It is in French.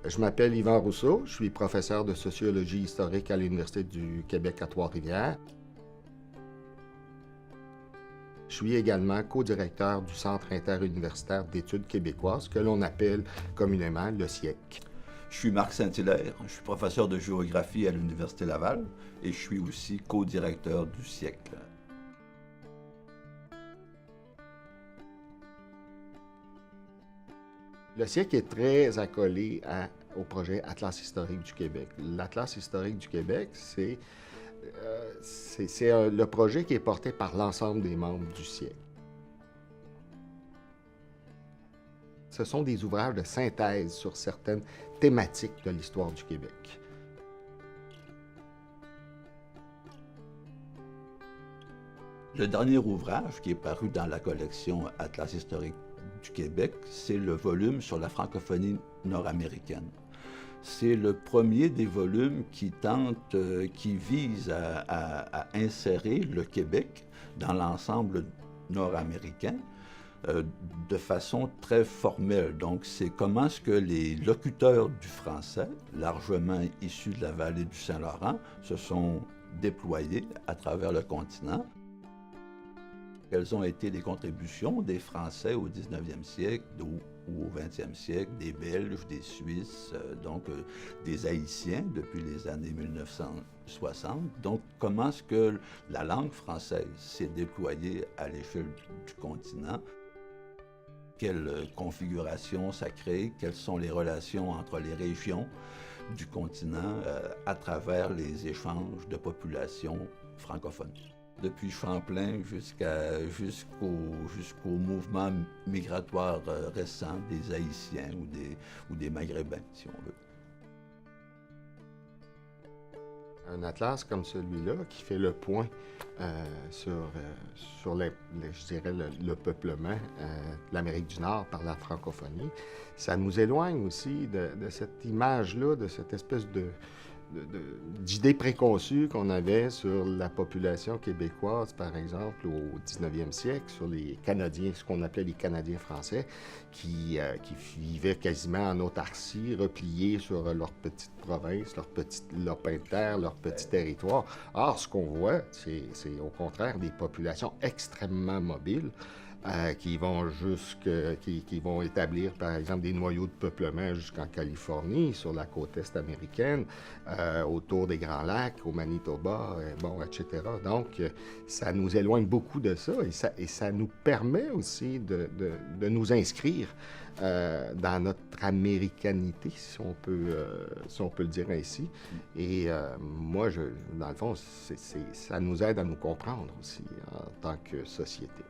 Je m'appelle Yvan Rousseau, je suis professeur de sociologie historique à l'Université du Québec à Trois-Rivières. Je suis également co-directeur du Centre interuniversitaire d'études québécoises, que l'on appelle communément le CIEC. Je suis Marc Saint-Hilaire, je suis professeur de géographie à l'Université Laval et je suis aussi co-directeur du CIEC. Le CIEC est très accolé au projet Atlas historique du Québec. L'Atlas historique du Québec, c'est le projet qui est porté par l'ensemble des membres du CIEC. Ce sont des ouvrages de synthèse sur certaines thématiques de l'histoire du Québec. Le dernier ouvrage qui est paru dans la collection Atlas historique du Québec, c'est le volume sur la francophonie nord-américaine. C'est le premier des volumes qui vise à insérer le Québec dans l'ensemble nord-américain de façon très formelle. Donc, c'est comment est-ce que les locuteurs du français, largement issus de la vallée du Saint-Laurent, se sont déployés à travers le continent. Quelles ont été les contributions des Français au 19e siècle ou au 20e siècle, des Belges, des Suisses, des Haïtiens depuis les années 1960. Donc, comment est-ce que la langue française s'est déployée à l'échelle du continent? Quelle configuration ça crée? Quelles sont les relations entre les régions du continent à travers les échanges de populations francophones? Depuis Champlain jusqu'au mouvement migratoire récent des Haïtiens ou des Maghrébins, si on veut. Un atlas comme celui-là qui fait le point sur je dirais le peuplement de l'Amérique du Nord par la francophonie, ça nous éloigne aussi de cette image-là, de cette espèce d'idées préconçues qu'on avait sur la population québécoise, par exemple, au 19e siècle, sur les Canadiens, ce qu'on appelait les Canadiens français, qui vivaient quasiment en autarcie, repliés sur leur petite province, leur petit lopin de terre, leur petit territoire. Or, ce qu'on voit, c'est au contraire des populations extrêmement mobiles, qui vont établir, par exemple, des noyaux de peuplement jusqu'en Californie, sur la côte est américaine, autour des Grands Lacs, au Manitoba, etc. Donc, ça nous éloigne beaucoup de ça et ça nous permet aussi de nous inscrire dans notre américanité, si on peut le dire ainsi. Et moi, dans le fond, ça nous aide à nous comprendre aussi en tant que société.